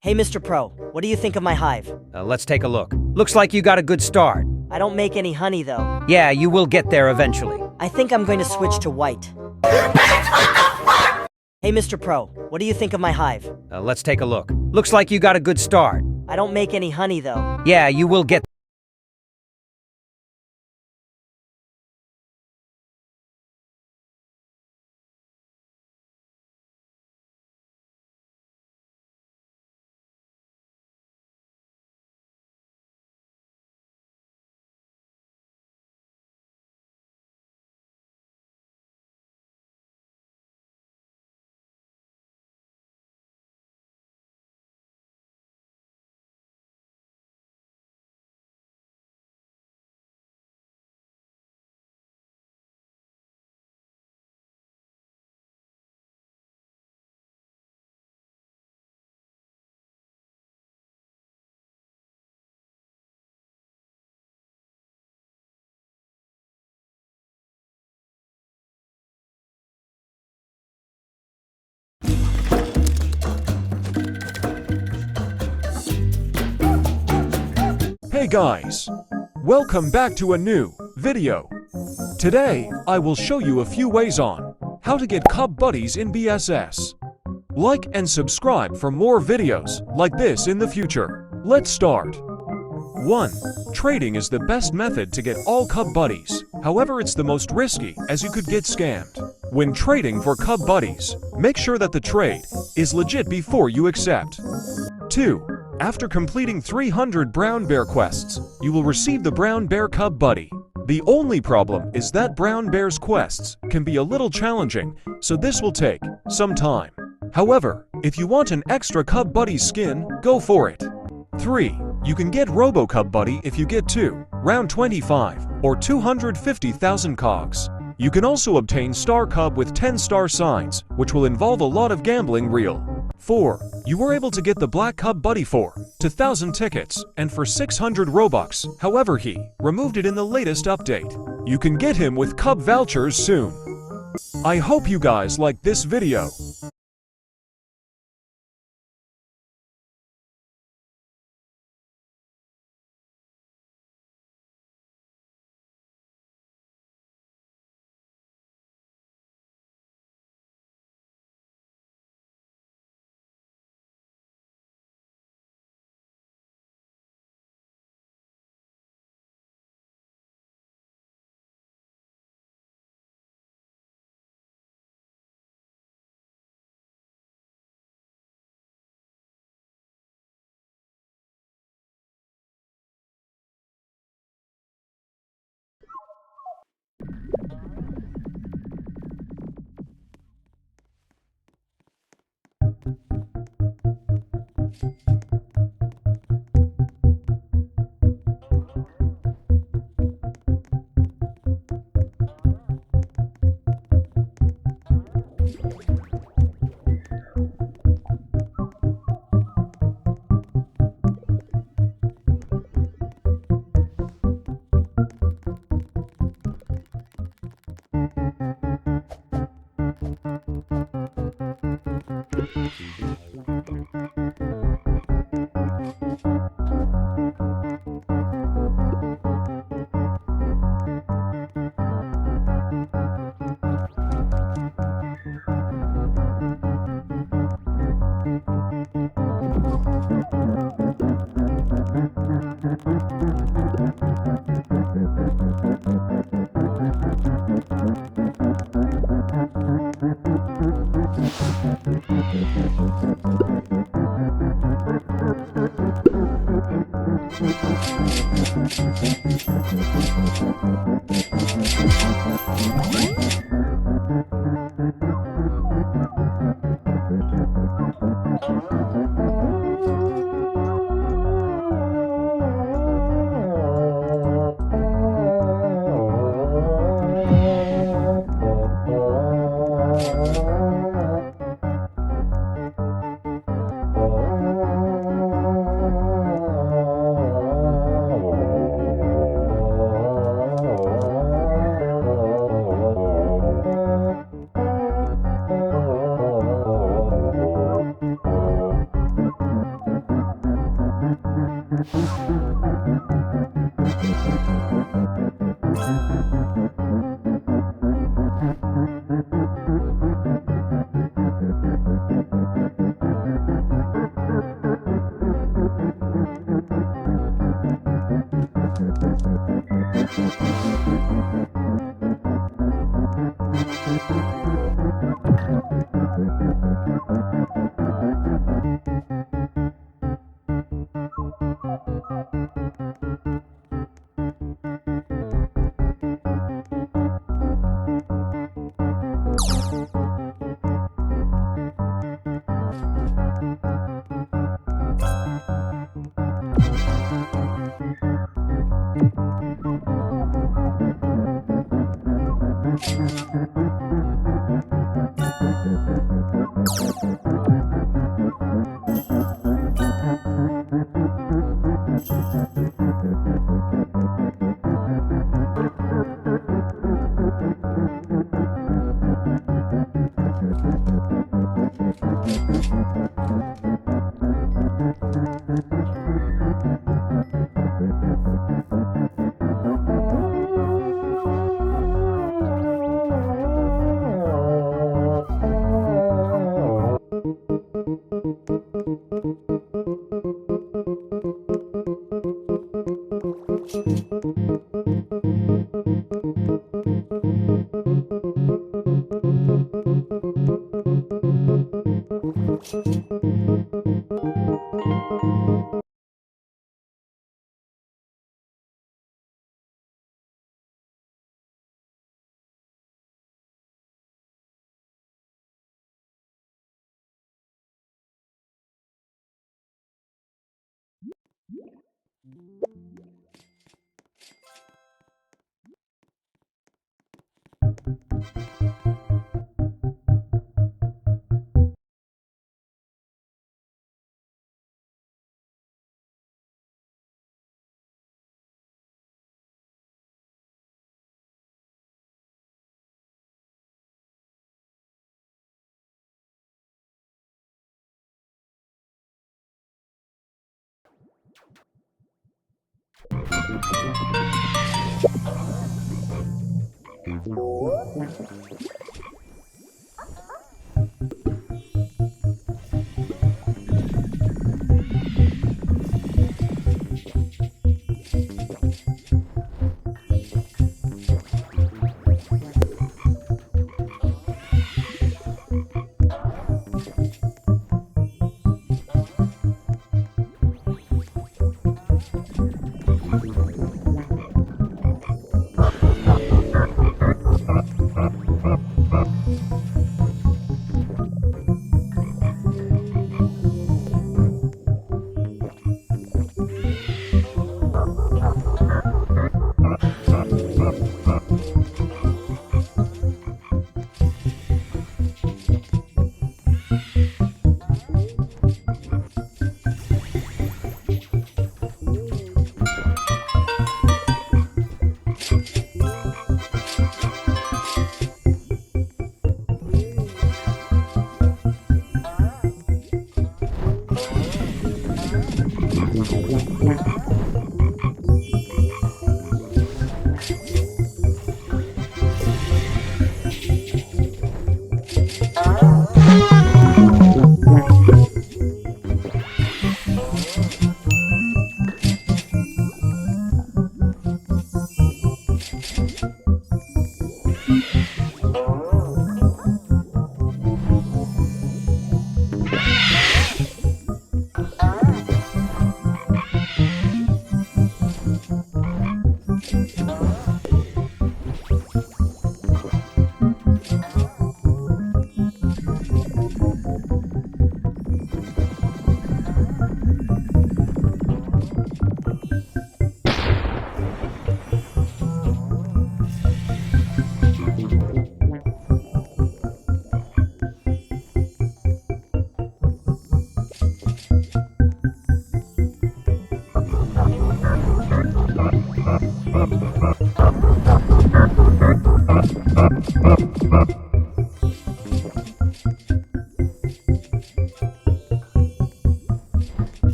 Hey, Mr. Pro, what do you think of my hive? Let's take a look. Looks like you got a good start. I don't make any honey, though. Yeah, you will get there eventually. I think I'm going to switch to white. Hey, Mr. Pro, what do you think of my hive? Let's take a look. Looks like you got a good start. I don't make any honey, though. Yeah, you will get Hey guys! Welcome back to a new video. Today, I will show you a few ways on how to get cub buddies in BSS. Like and subscribe for more videos like this in the future. Let's start. 1. Trading is the best method to get all cub buddies. However, it's the most risky as you could get scammed. When trading for cub buddies, make sure that the trade is legit before you accept. 2. After completing 300 brown bear quests, you will receive the brown bear cub buddy. The only problem is that brown bear's quests can be a little challenging, so this will take some time. However, if you want an extra cub buddy skin, go for it. 3. You can get Robo Cub Buddy if you get 2, round 25, or 250,000 cogs. You can also obtain Star Cub with 10 star signs, which will involve a lot of gambling real. 4. You were able to get the Black Cub Buddy for 2,000 tickets and for 600 Robux, however he removed it in the latest update. You can get him with Cub vouchers soon. I hope you guys liked this video.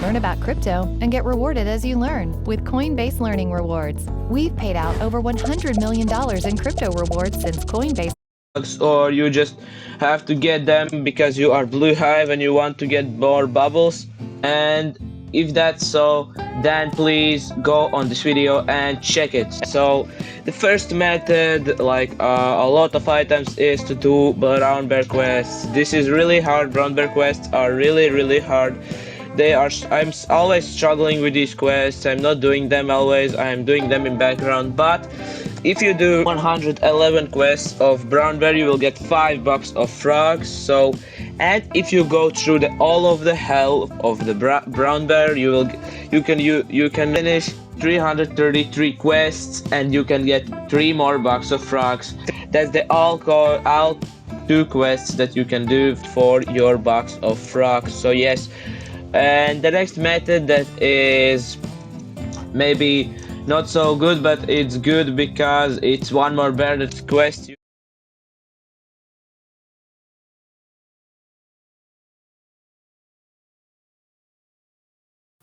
Learn about crypto and get rewarded as you learn with Coinbase Learning Rewards. We've paid out over $100 million in crypto rewards since Coinbase. Or you just have to get them because you are Blue Hive and you want to get more bubbles. And if that's so, then please go on this video and check it. So the first method, like a lot of items, is to do brown bear quests. This is really hard. Brown bear quests are really hard. I'm always struggling with these quests. I'm not doing them always, I'm doing them in background, but if you do 111 quests of brown bear, you will get $5 of frogs. So, and if you go through all of the hell of the brown bear, you can finish 333 quests and you can get 3 more bucks of frogs. That's the all 2 quests that you can do for your box of frogs. So yes. And the next method that is maybe not so good, but it's good because it's one more bear that quest you.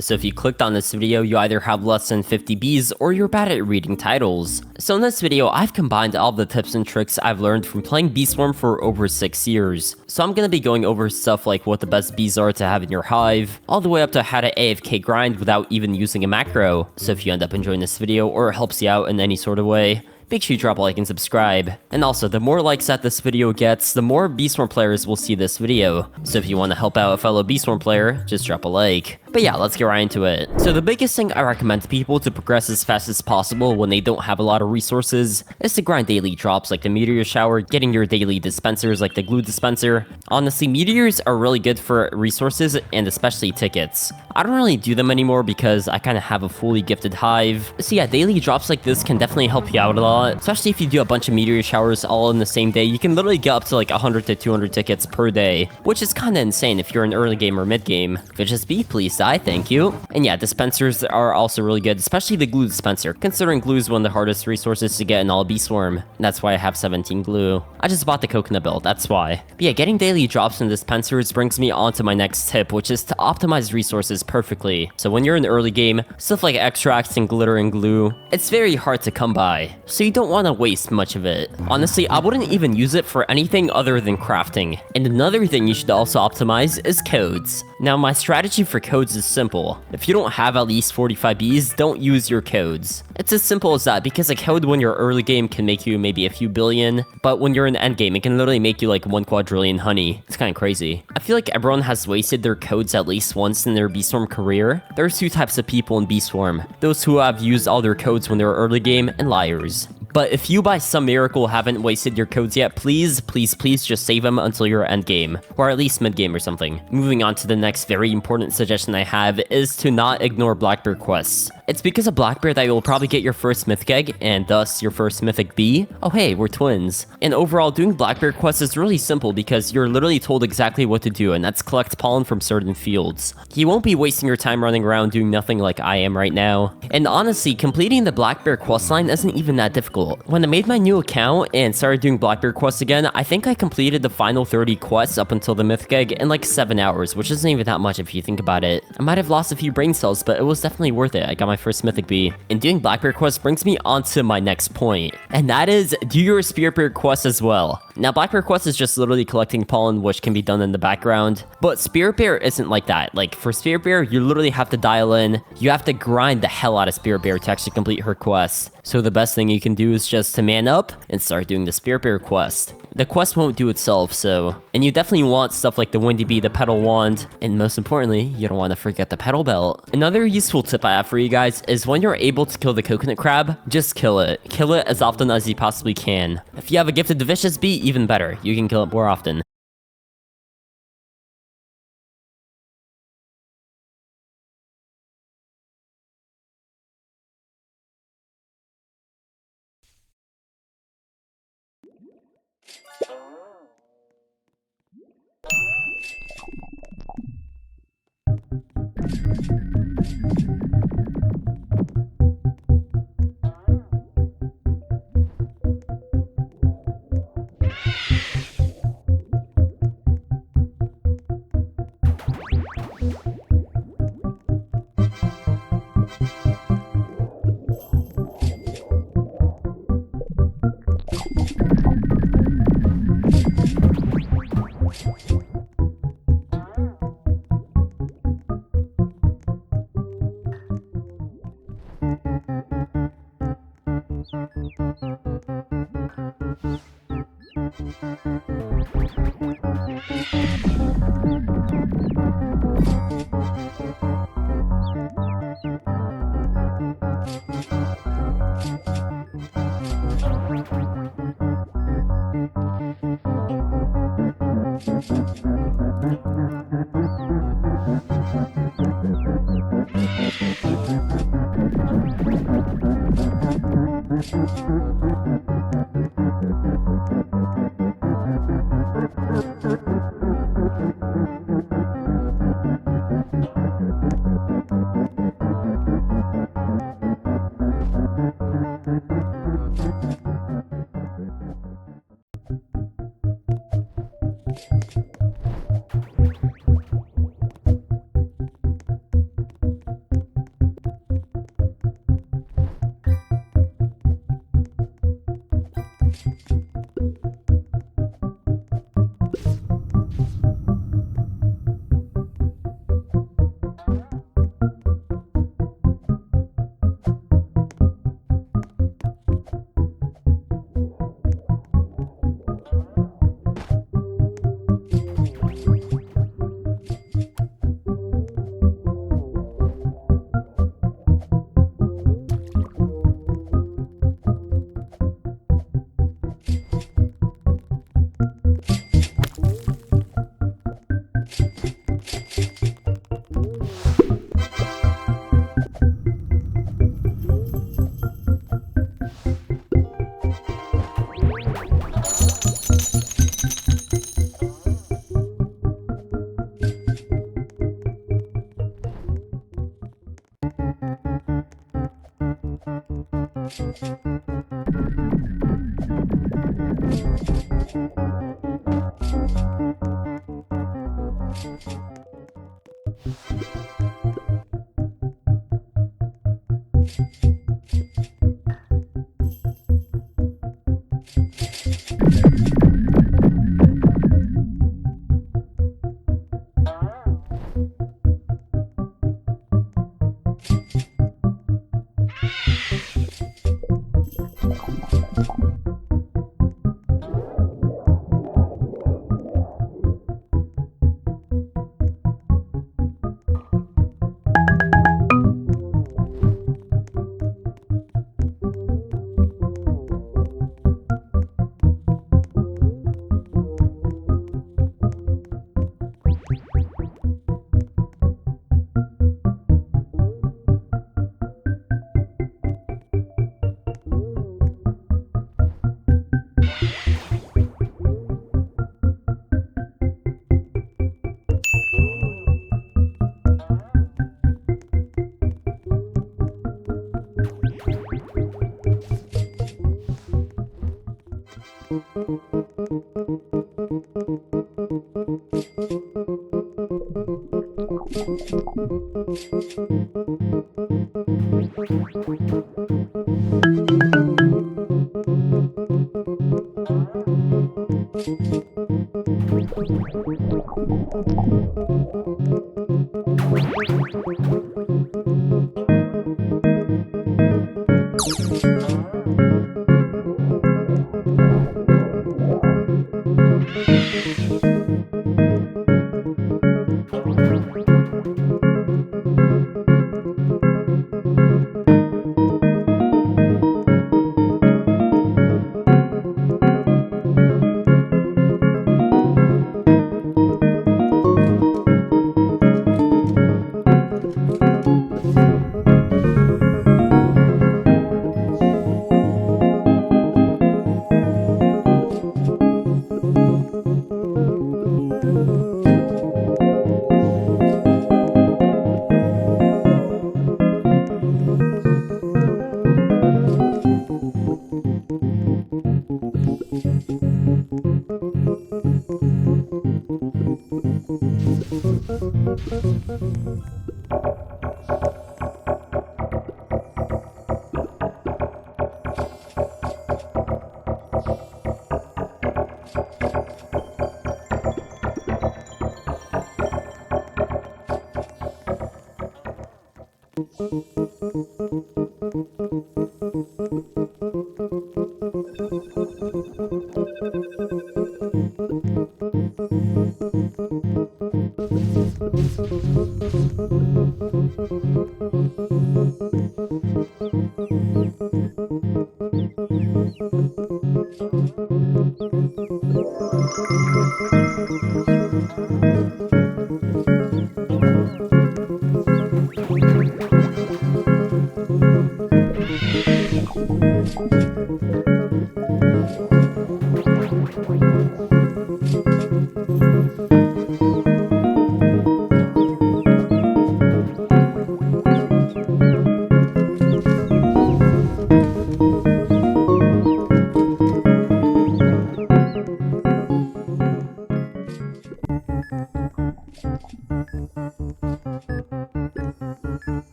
So if you clicked on this video, you either have less than 50 bees or you're bad at reading titles. So in this video, I've combined all the tips and tricks I've learned from playing Bee Swarm for over 6 years. So I'm gonna be going over stuff like what the best bees are to have in your hive, all the way up to how to AFK grind without even using a macro. So if you end up enjoying this video or it helps you out in any sort of way, make sure you drop a like and subscribe. And also, the more likes that this video gets, the more Bee Swarm players will see this video. So if you want to help out a fellow Bee Swarm player, just drop a like. But yeah, let's get right into it. So the biggest thing I recommend to people to progress as fast as possible when they don't have a lot of resources is to grind daily drops like the meteor shower, getting your daily dispensers like the glue dispenser. Honestly, meteors are really good for resources and especially tickets. I don't really do them anymore because I kind of have a fully gifted hive. So yeah, daily drops like this can definitely help you out a lot, especially if you do a bunch of meteor showers all in the same day. You can literally get up to like 100 to 200 tickets per day, which is kind of insane if you're an early game or mid game. Could just be, please die, thank you. And yeah, dispensers are also really good, especially the glue dispenser, considering glue is one of the hardest resources to get in all Bee Swarm. And that's why I have 17 glue. I just bought the coconut build, that's why. But yeah, getting daily drops and dispensers brings me on to my next tip, which is to optimize resources perfectly. So when you're in the early game, stuff like extracts and glitter and glue, it's very hard to come by, so you don't want to waste much of it. Honestly, I wouldn't even use it for anything other than crafting. And another thing you should also optimize is codes. Now, my strategy for codes is simple. If you don't have at least 45 bees, don't use your codes. It's as simple as that, because a code when you're early game can make you maybe a few billion, but when you're in the end game, it can literally make you like 1 quadrillion honey. It's kind of crazy. I feel like everyone has wasted their codes at least once in their Bee Swarm career. There's 2 types of people in Bee Swarm: those who have used all their codes when they were early game, and liars. But if you by some miracle haven't wasted your codes yet, please just save them until your end game, or at least mid game or something. Moving on to the next very important suggestion I have is to not ignore Blackbear quests. It's because of Blackbear that you'll probably get your first mythic egg, and thus your first mythic bee. Oh hey, we're twins. And overall, doing Blackbear quests is really simple because you're literally told exactly what to do, and that's collect pollen from certain fields. You won't be wasting your time running around doing nothing like I am right now. And honestly, completing the Blackbear questline isn't even that difficult. When I made my new account and started doing Blackbear quests again, I think I completed the final 30 quests up until the mythic egg in like 7 hours, which isn't even that much if you think about it. I might have lost a few brain cells, but it was definitely worth it. I got my first mythic bee. And doing Blackbear quests brings me on to my next point, and that is do your Spirit Bear quest as well. Now, Blackbear quest is just literally collecting pollen, which can be done in the background, but Spirit Bear isn't like that. Like, for Spirit Bear, you literally have to dial in. You have to grind the hell out of Spirit Bear to actually complete her quest. So the best thing you can do is just to man up and start doing the Spirit Bear quest. The quest won't do itself, so... And you definitely want stuff like the Windy Bee, the Petal Wand, and most importantly, you don't want to forget the Petal Belt. Another useful tip I have for you guys is when you're able to kill the coconut crab, just kill it. Kill it as often as you possibly can. If you have a gifted Vicious Bee, even better. You can kill it more often.